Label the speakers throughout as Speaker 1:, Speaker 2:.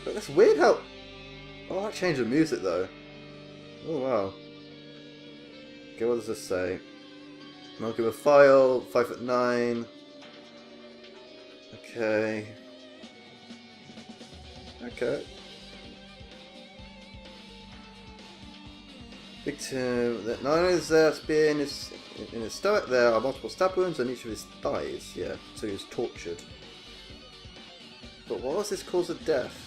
Speaker 1: But that's weird how... Oh, that changed the music though. Oh wow. Okay, what does this say? Monocular file, 5'9". Okay. Okay. Victim. Not only is there a spear in his stomach, there are multiple stab wounds on each of his thighs. Yeah, so he was tortured. But what was his cause of death?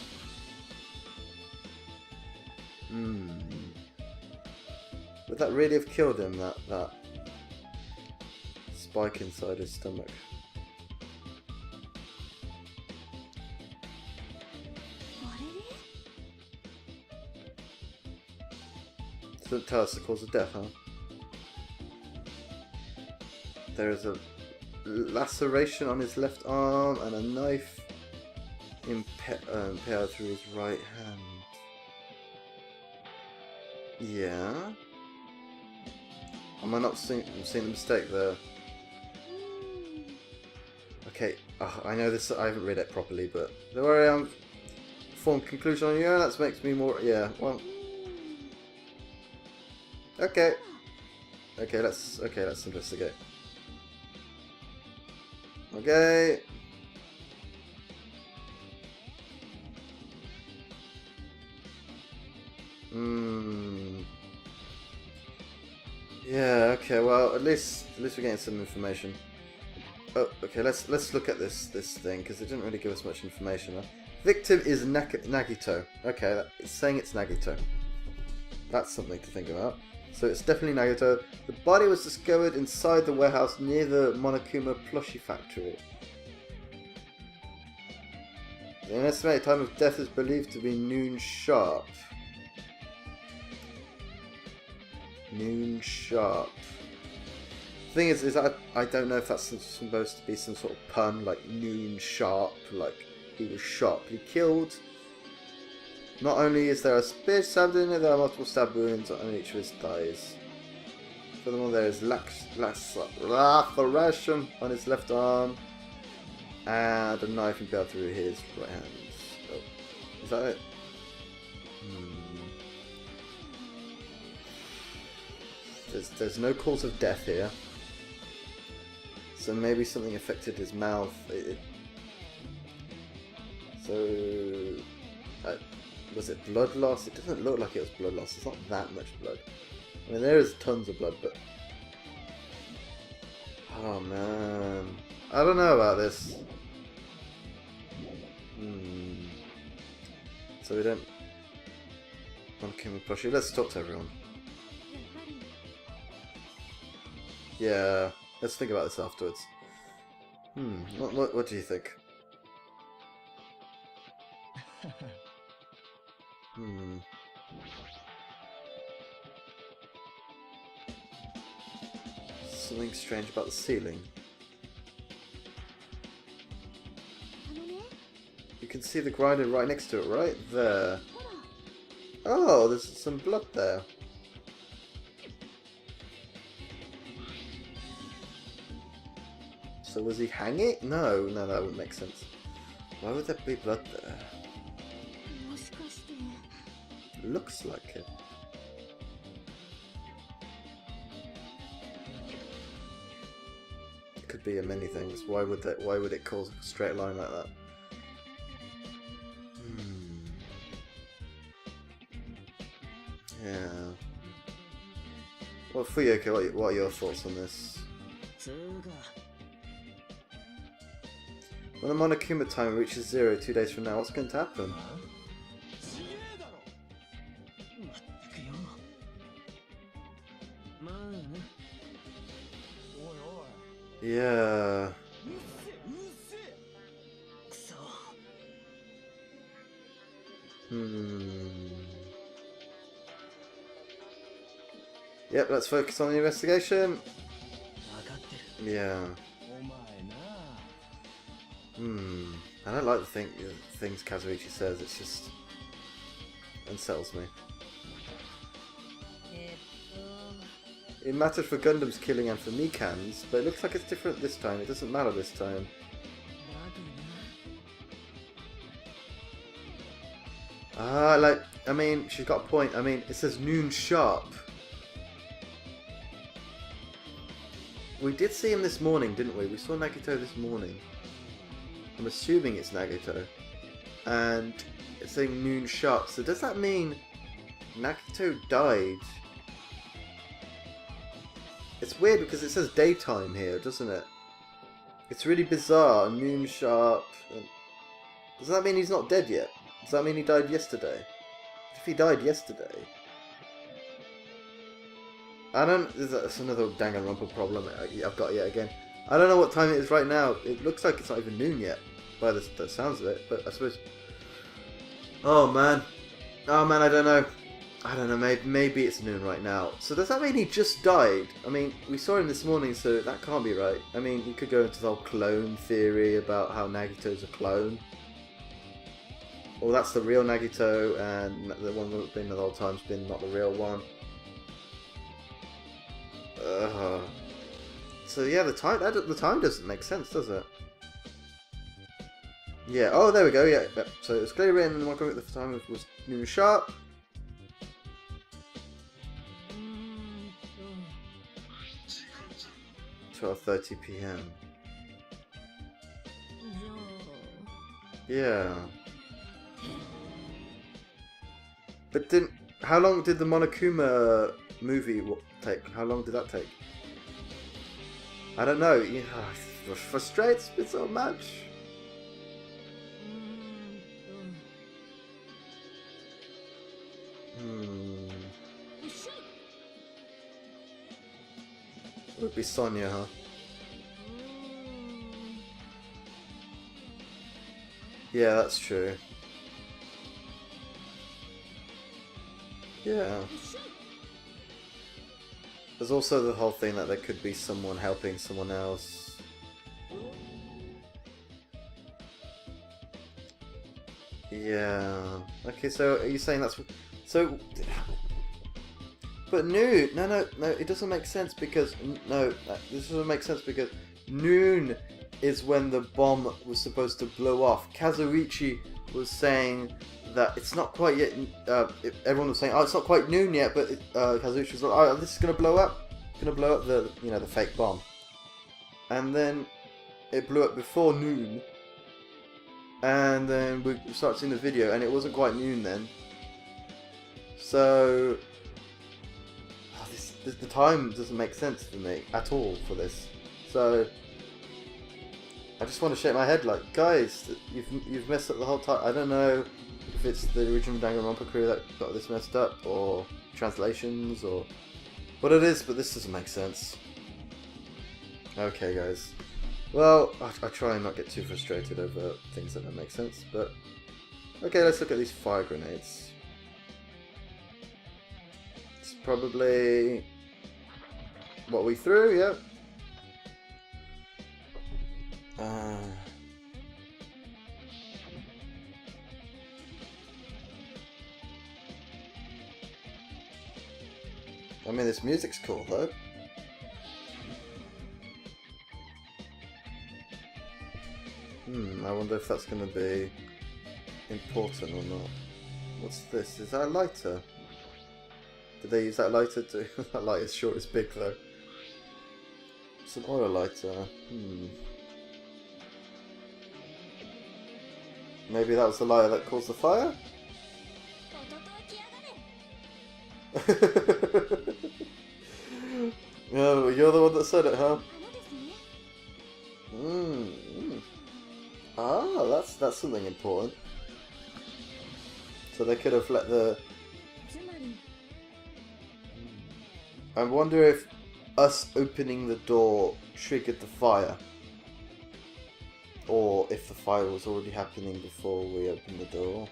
Speaker 1: Would that really have killed him? That spike inside his stomach. Doesn't tell us the cause of death, huh? There is a laceration on his left arm and a knife impaled through his right hand. Yeah. Am I not seeing the mistake there? Okay, I know this. I haven't read it properly, but don't worry. I'm formed conclusion on you. That makes me more. Yeah. Well. Okay. Okay. Let's investigate. Okay. Yeah, okay, well at least we're getting some information. Oh, okay, let's look at this thing, because it didn't really give us much information. Huh? Victim is Nagito. Okay, it's saying it's Nagito. That's something to think about. So it's definitely Nagito. The body was discovered inside the warehouse near the Monokuma plushie factory. The estimated time of death is believed to be noon sharp. Noon sharp. The thing is I don't know if that's supposed to be some sort of pun, like noon sharp, like he was sharply killed. Not only is there a spear stabbed in it, there are multiple stab wounds on each of his thighs. Furthermore, there is laceration on his left arm and a knife impaled through his right hand. Oh, is that it? There's no cause of death here, so maybe something affected his mouth. Was it blood loss? It doesn't look like it was blood loss. It's not that much blood. I mean, there is tons of blood, but oh man, I don't know about this. So we don't want to come push it. Let's talk to everyone. Yeah, let's think about this afterwards. What do you think? Something strange about the ceiling. You can see the grinder right next to it, right there. Oh, there's some blood there. So was he hanging? No, that wouldn't make sense. Why would there be blood there? Looks like it. It could be many things. Why would it cause a straight line like that? Yeah. Well, Fuyoko, what are your thoughts on this? When the Monokuma time reaches 0 2 days from now, what's going to happen? Yeah. Yep, let's focus on the investigation. Yeah. I don't like the things Kazuichi says, it's just unsettles me. It mattered for Gundam's killing and for Mikan's, but it looks like it's different this time. It doesn't matter this time. Like, I mean, she's got a point. I mean, it says noon sharp. We did see him this morning, didn't we? We saw Nagito this morning. I'm assuming it's Nagito. And it's saying noon sharp. So does that mean Nagito died? It's weird because it says daytime here, doesn't it? It's really bizarre. Noon sharp. Does that mean he's not dead yet? Does that mean he died yesterday? If he died yesterday... I don't... That's another Danganronpa problem I've got yet again. I don't know what time it is right now. It looks like it's not even noon yet. By the sounds of it. But I suppose... Oh man. Oh man, I don't know. I don't know, maybe it's noon right now. So does that mean he just died? I mean, we saw him this morning, so that can't be right. I mean, you could go into the whole clone theory about how Nagito's a clone. Or that's the real Nagito, and the one that's been the whole time's been not the real one. So yeah, the time doesn't make sense, does it? Yeah. Oh, there we go. Yeah. Yep. So it was clearly written, and the time was noon sharp. 12:30 p.m. Yeah. But how long did the Monokuma movie take? How long did that take? I don't know. Yeah, it frustrates me so much. It would be Sonya, huh? Yeah, that's true. Yeah. There's also the whole thing that there could be someone helping someone else. Yeah. Okay, so are you saying that's... So... But noon... No, it doesn't make sense because... No, this doesn't make sense because noon is when the bomb was supposed to blow off. Kazuichi was saying that it's not quite yet... everyone was saying, oh, it's not quite noon yet, but Kazuichi was like, oh, this is going to blow up. It's going to blow up the, the fake bomb. And then it blew up before noon. And then we started seeing the video, and it wasn't quite noon then. So... the time doesn't make sense for me at all for this. So... I just want to shake my head like, guys, you've messed up the whole time. I don't know if it's the original Danganronpa crew that got this messed up, or translations, or what it is, but this doesn't make sense. Okay, guys. Well, I try and not get too frustrated over things that don't make sense, but... Okay, let's look at these fire grenades. It's probably... what we threw, yeah. I mean, this music's cool, though. I wonder if that's going to be important or not. What's this? Is that a lighter? Did they use that lighter to... that lighter's short is big, though. It's an oil lighter. Maybe that was the lighter that caused the fire? Oh, you're the one that said it, huh? Ah, that's something important. So they could have let the... I wonder if us opening the door triggered the fire. Or if the fire was already happening before we opened the door.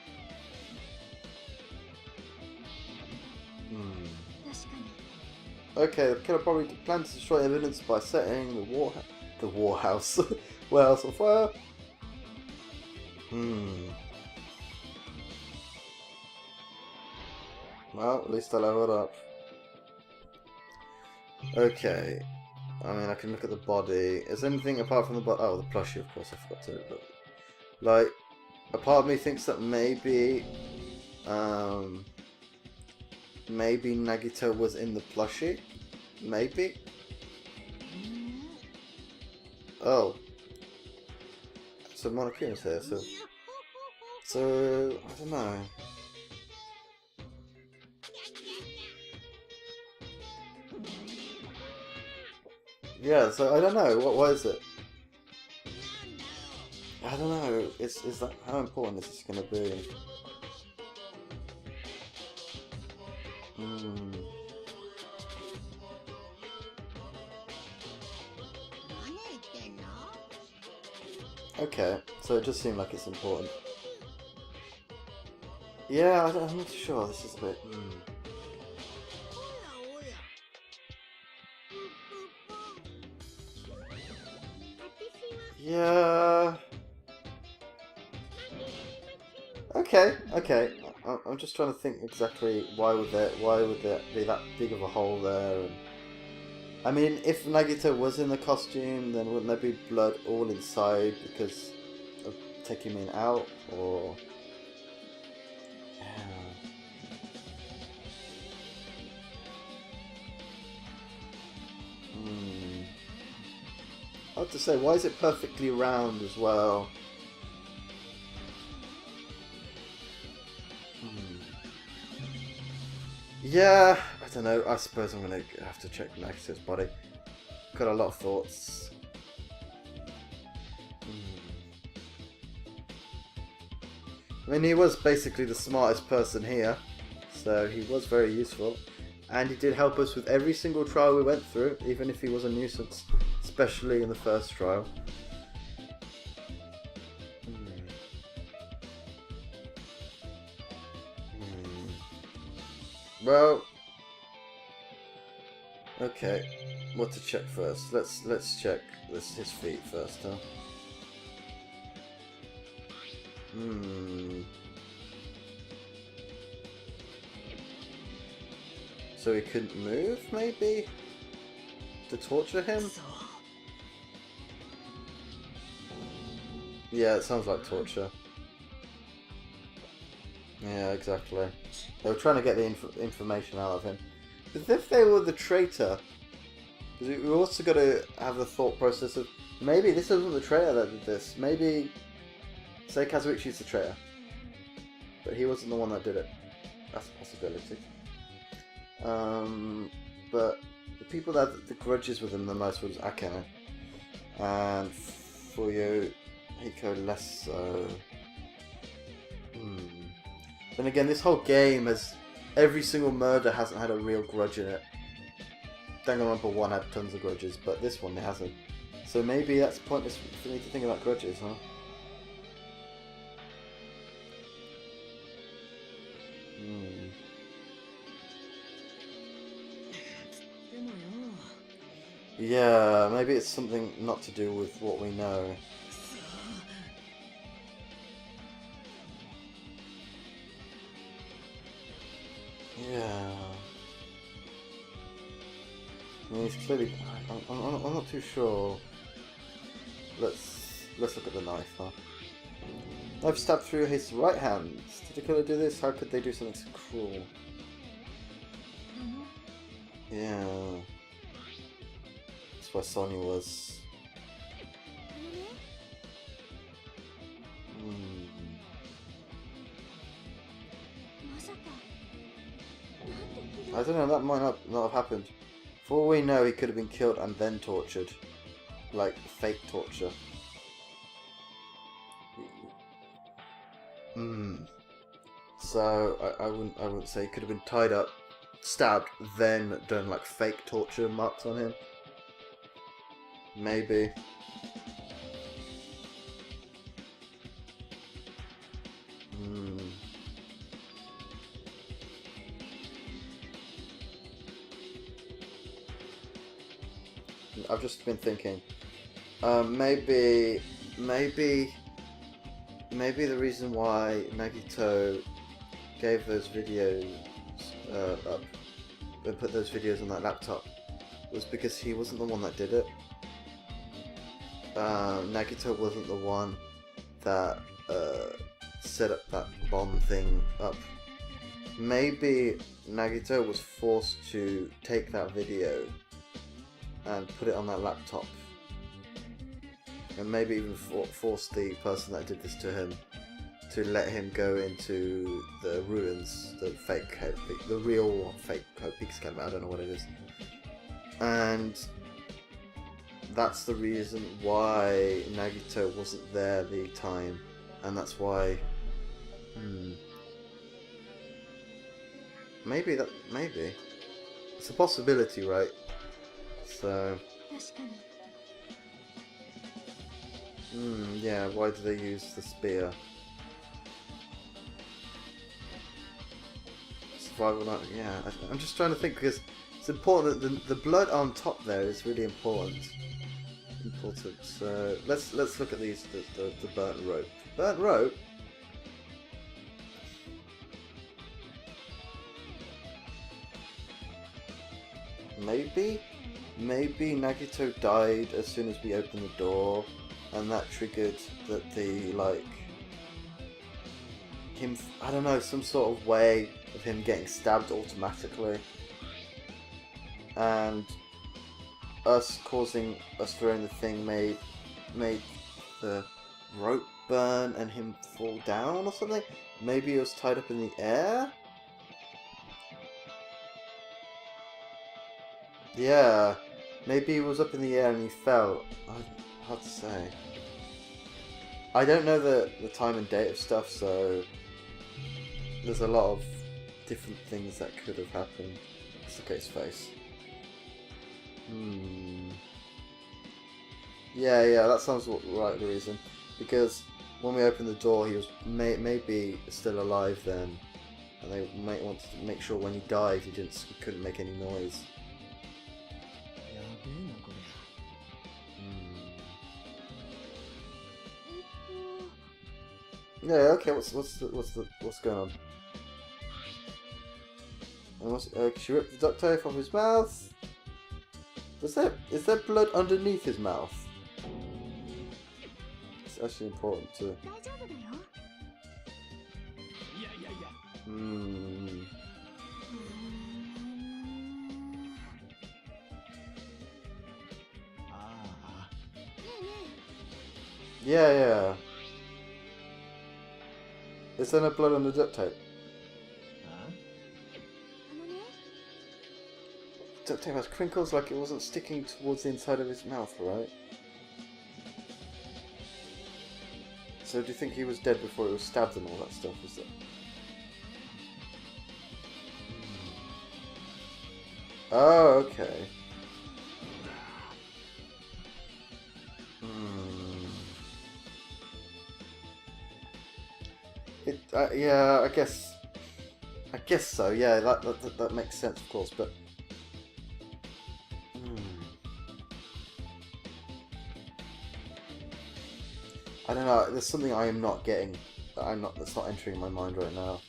Speaker 1: Okay, the killer probably planned to destroy evidence by setting the warehouse on fire. Well, at least I leveled up. Okay. I mean, I can look at the body. Is there anything apart from the body? Oh, the plushie, of course, I forgot to. But, like, a part of me thinks that maybe Maybe Nagito was in the plushie? Maybe? Oh. So Monokuma's here, so I don't know. Yeah, so I don't know. What is it? I don't know. Is that how important is this gonna be? Hmm. Okay, so it just seemed like it's important. Yeah, I'm not sure. This is a bit. Yeah. Okay. I'm just trying to think exactly why would there be that big of a hole there? And I mean, if Nagito was in the costume, then wouldn't there be blood all inside because of taking him out, or? Hard to say. Why is it perfectly round as well? Yeah, I don't know. I suppose I'm gonna have to check Nagito's body. Got a lot of thoughts. I mean, he was basically the smartest person here, so he was very useful. And he did help us with every single trial we went through, even if he was a nuisance, especially in the first trial. Well, okay. What to check first? Let's check his feet first, huh? So he couldn't move, maybe? To torture him? Yeah, it sounds like torture. Yeah, exactly. They were trying to get the information out of him. But if they were the traitor, because we also got to have the thought process of maybe this wasn't the traitor that did this. Maybe, say Kazuichi's the traitor, but he wasn't the one that did it. That's a possibility. But the people that had the grudges with him the most was Akane, and Fuyo, Hiko less so. Then again, this whole game has every single murder hasn't had a real grudge in it. Danganronpa 1 had tons of grudges, but this one it hasn't. So maybe that's pointless for me to think about grudges, huh? Yeah, maybe it's something not to do with what we know. Yeah. I mean, he's clearly. I'm not too sure. Let's look at the knife, huh? Knife stabbed through his right hand. Did the killer do this? How could they do something so cruel? Yeah. That's why Sonya was. I don't know, that might not have happened. For all we know, he could have been killed and then tortured. Like, fake torture. So, I wouldn't say he could have been tied up, stabbed, then done like fake torture marks on him. Maybe. I've just been thinking, maybe the reason why Nagito gave those videos up and put those videos on that laptop was because he wasn't the one that did it. Nagito wasn't the one that set up that bomb thing up maybe Nagito was forced to take that video and put it on that laptop. And maybe even force the person that did this to him to let him go into the ruins, the real fake Peak Academy, I don't know what it is. And that's the reason why Nagito wasn't there the time, and that's why... Maybe it's a possibility, right? So yeah, why do they use the spear? Survival night, yeah. I'm just trying to think, because it's important that the blood on top there is really important. So let's look at these, the burnt rope. Burnt rope? Maybe Nagito died as soon as we opened the door, and that triggered that him, I don't know, some sort of way of him getting stabbed automatically, and us throwing the thing made the rope burn and him fall down or something. Maybe it was tied up in the air. Yeah, maybe he was up in the air and he fell. Hard to say. I don't know the time and date of stuff, so there's a lot of different things that could have happened. Let's look at his face. Yeah, that sounds right, the reason. Because when we opened the door, he was maybe still alive then, and they might want to make sure when he died, he couldn't make any noise. Yeah, okay. What's going on? And she ripped the duct tape off his mouth. Is there blood underneath his mouth? It's actually important to. Yeah. Is there no blood on the duct tape? Duct tape has crinkles, like it wasn't sticking towards the inside of his mouth, right? So do you think he was dead before he was stabbed and all that stuff? Is it? Oh, okay. Yeah, I guess so. Yeah, that makes sense, of course. But I don't know. There's something I am not getting. That's not entering my mind right now.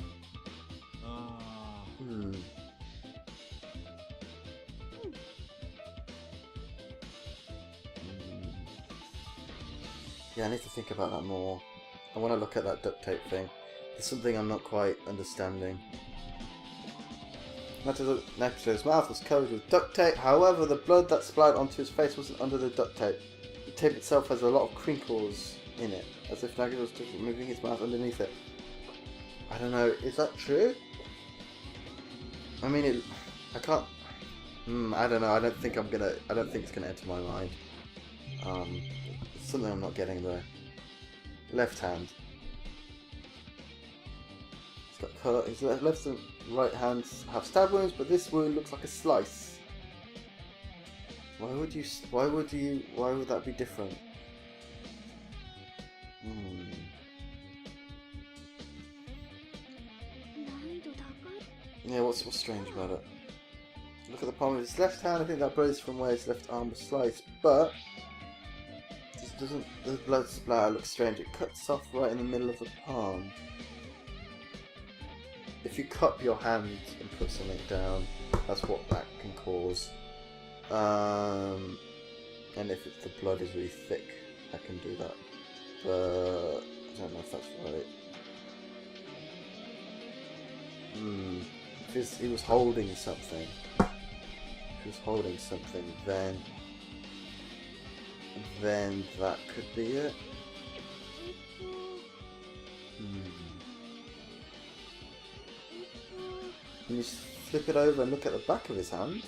Speaker 1: Yeah, I need to think about that more. I want to look at that duct tape thing. There's something I'm not quite understanding. Nagito's mouth was covered with duct tape. However, the blood that splattered onto his face wasn't under the duct tape. The tape itself has a lot of crinkles in it, as if Nagito was just moving his mouth underneath it. I don't know. Is that true? I mean, I can't. I don't know. I don't think it's gonna enter my mind. Something I'm not getting there. Left hand. He's got colour. His left and right hands have stab wounds, but this wound looks like a slice. Why would that be different? Yeah, what's strange about it? Look at the palm of his left hand. I think that blood is from where his left arm was sliced, but doesn't the blood splatter look strange? It cuts off right in the middle of the palm. If you cup your hand and put something down, that's what that can cause. And if the blood is really thick, that can do that. But I don't know if that's right. Hmm. If he was holding something. If he was holding something, then that could be it. Can you flip it over and look at the back of his hand?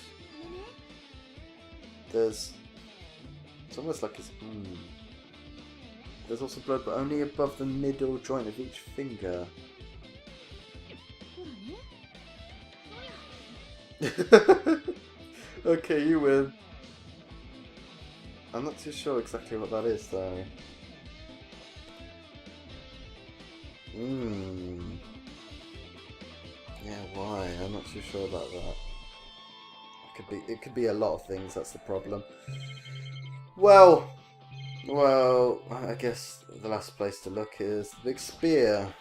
Speaker 1: It's almost like his. There's also blood, but only above the middle joint of each finger. Okay, you win. I'm not too sure exactly what that is, though. Yeah, why? I'm not too sure about that. It could be a lot of things. That's the problem. Well, I guess the last place to look is the big spear.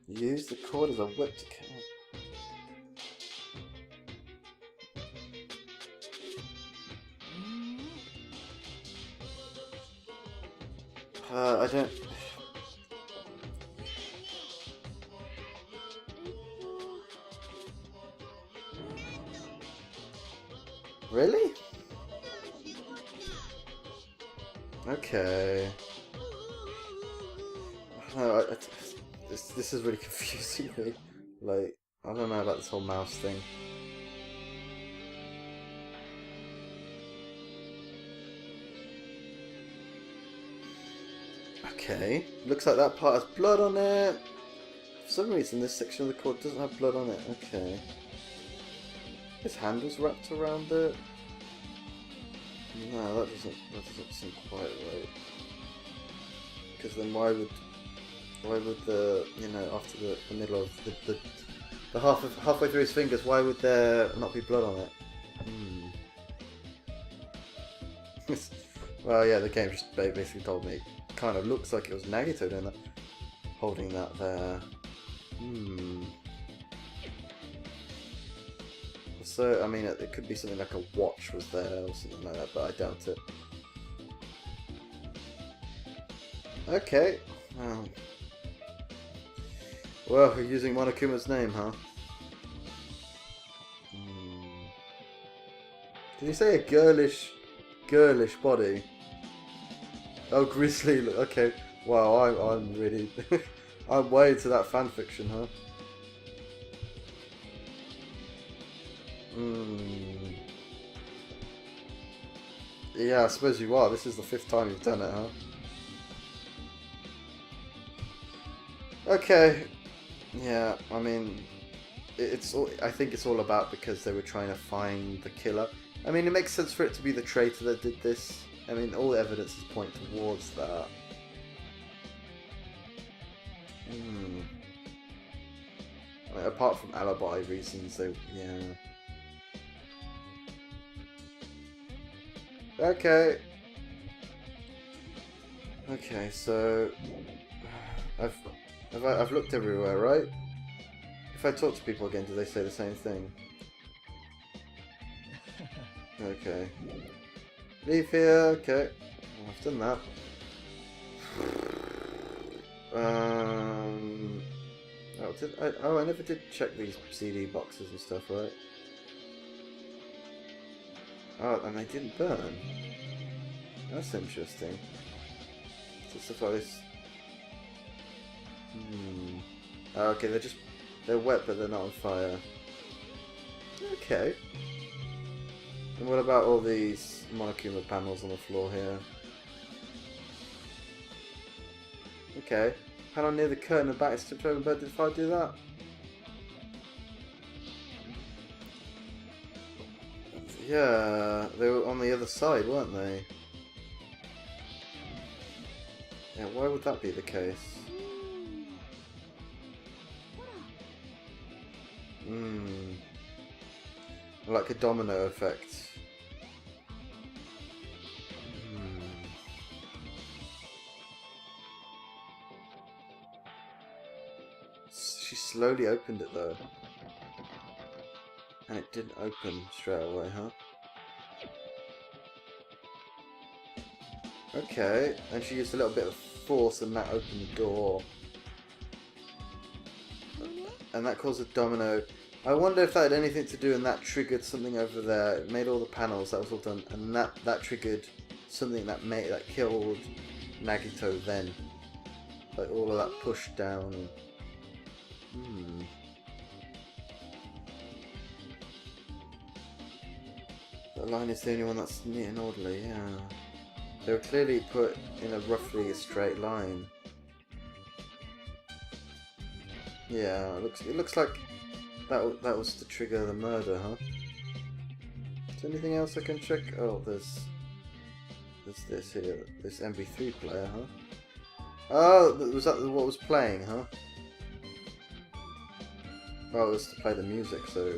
Speaker 1: Use the cord as a whip to kill. I don't. Really? Okay. No, this is really confusing me. Like, I don't know about this whole mouse thing. Okay. Looks like that part has blood on it. For some reason, this section of the cord doesn't have blood on it. Okay. His hand was wrapped around it. No, that doesn't seem quite right. Because then why would the, you know, after the middle of the halfway through his fingers, why would there not be blood on it? Well, yeah, the game just basically told me it kind of looks like it was Nagito doing that, holding that there. So, I mean, it could be something like a watch was there or something like that, but I doubt it. Okay. Well, you're using Monokuma's name, huh? Did you say a girlish body? Oh, grizzly. Okay. Wow, I'm really, I'm way into that fan fiction, huh? Yeah, I suppose you are. This is the 5th time you've done it, huh? Okay. Yeah, I mean, it's all. I think it's all about because they were trying to find the killer. I mean, it makes sense for it to be the traitor that did this. I mean, all the evidences point towards that. I mean, apart from alibi reasons, yeah. Okay. Okay, so I've looked everywhere, right? If I talk to people again, do they say the same thing? Okay. Leave here. Okay. Well, I've done that. I never did check these CD boxes and stuff, right? Oh, and they didn't burn. That's interesting. So stuff like this. Oh, okay, they're wet, but they're not on fire. Okay. And what about all these Monokuma panels on the floor here? Okay. Panel near the curtain and back is tipped over, but did the fire do that? Yeah, they were on the other side, weren't they? Yeah, why would that be the case? Like a domino effect. She slowly opened it though. And it didn't open straight away, huh? Okay, and she used a little bit of force and that opened the door. And that caused a domino. I wonder if that had anything to do and that triggered something over there. It made all the panels, that was all done, and that triggered something that killed Nagito then. Like all of that pushed down. That line is the only one that's neat and orderly, yeah. They were clearly put in a roughly straight line. Yeah, it looks like that was to trigger the murder, huh? Is there anything else I can check? Oh, there's this here, this MP3 player, huh? Oh, was that what was playing, huh? Oh, it was to play the music, so...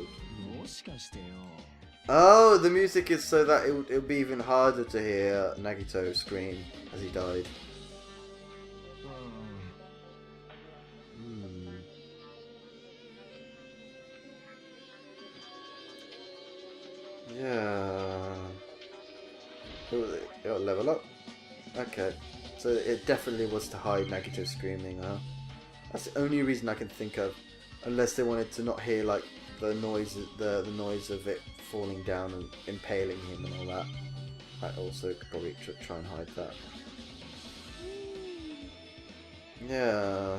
Speaker 1: Oh, the music is so that it would be even harder to hear Nagito scream as he died. Yeah. It'll level up. Okay. So it definitely was to hide Nagito screaming, huh? That's the only reason I can think of. Unless they wanted to not hear like the noise of it falling down and impaling him and all that. I also could probably try and hide that. Yeah.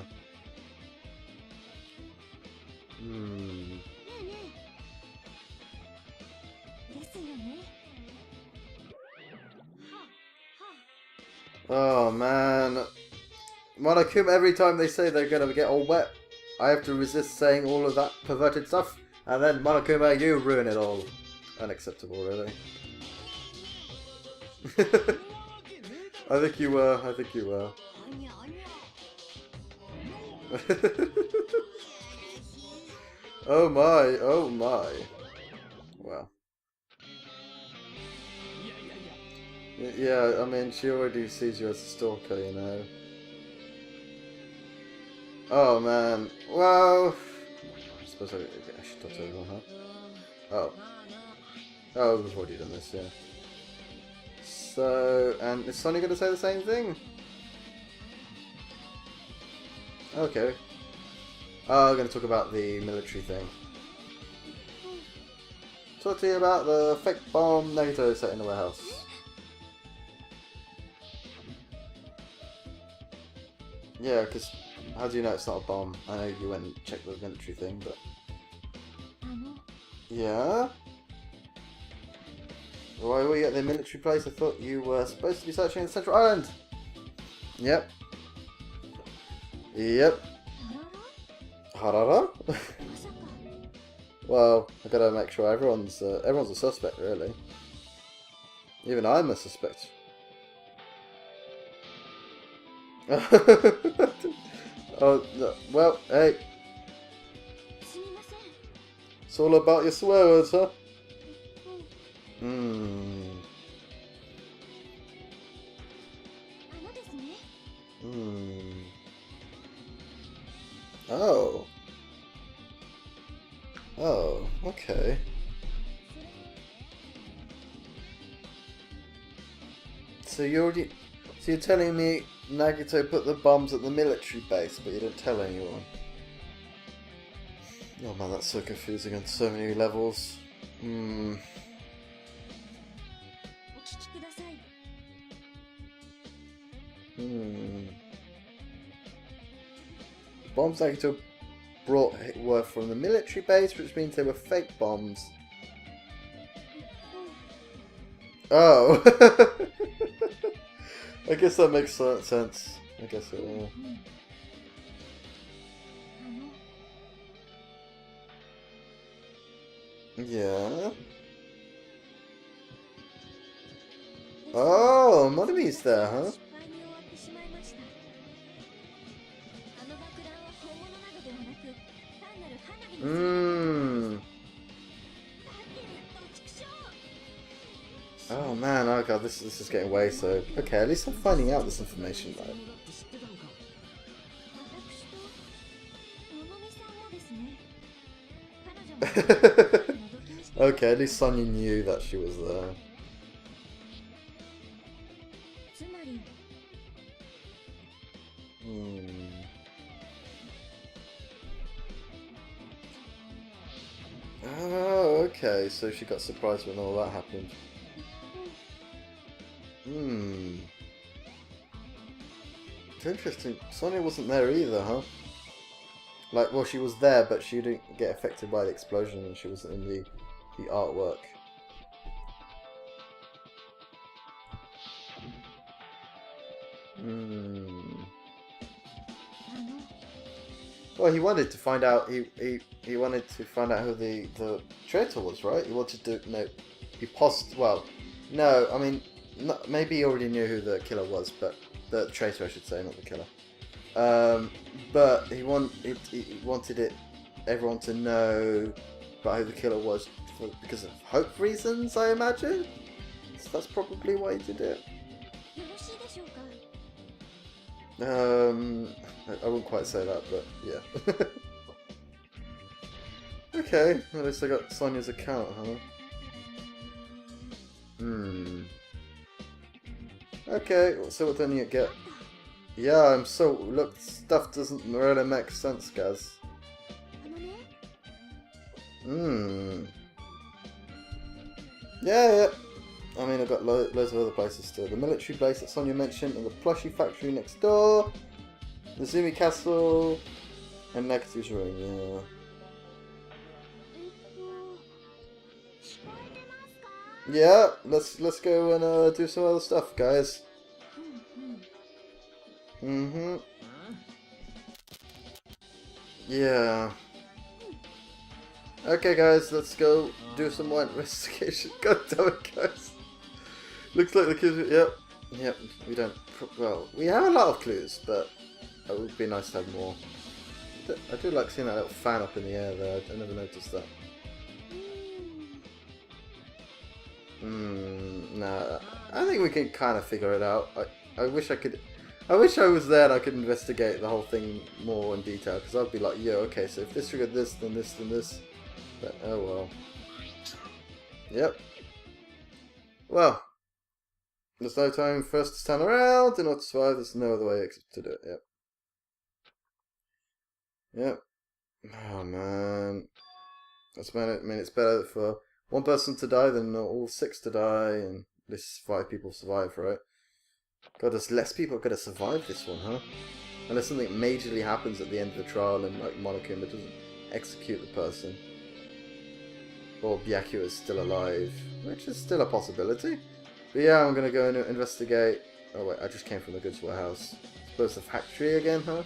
Speaker 1: Oh man. Monokuma, every time they say they're gonna get all wet, I have to resist saying all of that perverted stuff, and then Monokuma, you ruin it all. Unacceptable, really. I think you were. I think you were. Oh my. Oh my. Wow. Yeah, I mean, she already sees you as a stalker, you know. Oh man. Well, I suppose I should talk to everyone, huh? Oh. Oh, we've already done this, yeah. So, and is Sonny going to say the same thing? Okay. Oh, I'm going to talk about the military thing. Talk to you about the fake bomb Nagito set in the warehouse. Yeah, because how do you know it's not a bomb? I know you went and checked the military thing, but... Yeah? Why were you at the military place? I thought you were supposed to be searching in Central Island! Yep. Yep. Harara? Well, I gotta make sure everyone's a suspect, really. Even I'm a suspect. Oh, no. Well, hey. It's all about your swear words, huh? Oh. Oh, okay. So you're telling me Nagito put the bombs at the military base, but you didn't tell anyone? Oh man, that's so confusing on so many levels. Bombs Nagito brought were from the military base, which means they were fake bombs. Oh! I guess that makes sense. I guess it will. Yeah. Oh, Monomi's there, huh? Oh man, oh god, this is getting way so... Okay, at least I'm finding out this information though. Okay, at least Sonya knew that she was there. Hmm. Oh, okay, so she got surprised when all that happened. Hmm. It's interesting. Sonia wasn't there either, huh? Like, well, she was there, but she didn't get affected by the explosion and she wasn't in the artwork. Hmm. Well, he wanted to find out. He wanted to find out who the traitor was, right? He wanted to no. He paused. Well, no. I mean, not, maybe he already knew who the killer was, but the traitor, I should say, not the killer. But he wanted everyone to know about who the killer was because of hope reasons, I imagine. So that's probably why he did it. I wouldn't quite say that, but yeah. Okay, at least I got Sonia's account, huh? Hmm. Okay, so what then you get? Yeah, I'm so... Look, stuff doesn't really make sense, guys. Hmm. Yeah. I mean, I've got loads of other places still. The military base that Sonia mentioned, and the plushie factory next door. The Zumi Castle. And Nagatu's ruin, yeah. Yeah, let's go and do some other stuff, guys. Mm-hmm. Yeah. Okay, guys, let's go do some more investigation. God damn it, guys. Looks like the kids. Yep. We don't. Well, we have a lot of clues, but it would be nice to have more. I do like seeing that little fan up in the air there. I never noticed that. Nah. I think we can kind of figure it out. I wish I could. I wish I was there and I could investigate the whole thing more in detail, because I'd be like, yo, okay, so if this triggered this, then this, then this. But, oh well. Yep. Well. There's no time for us to stand around. In order to survive, there's no other way except to do it. Yep. Oh, man. I mean, it's better for one person to die than all 6 to die, and at least 5 people survive, right? God, there's less people going to survive this one, huh? Unless something majorly happens at the end of the trial and, like, Monokuma doesn't execute the person. Or Byakuya is still alive, which is still a possibility. But yeah, I'm going to go and investigate. Oh wait, I just came from the goods warehouse. I suppose the factory again, huh?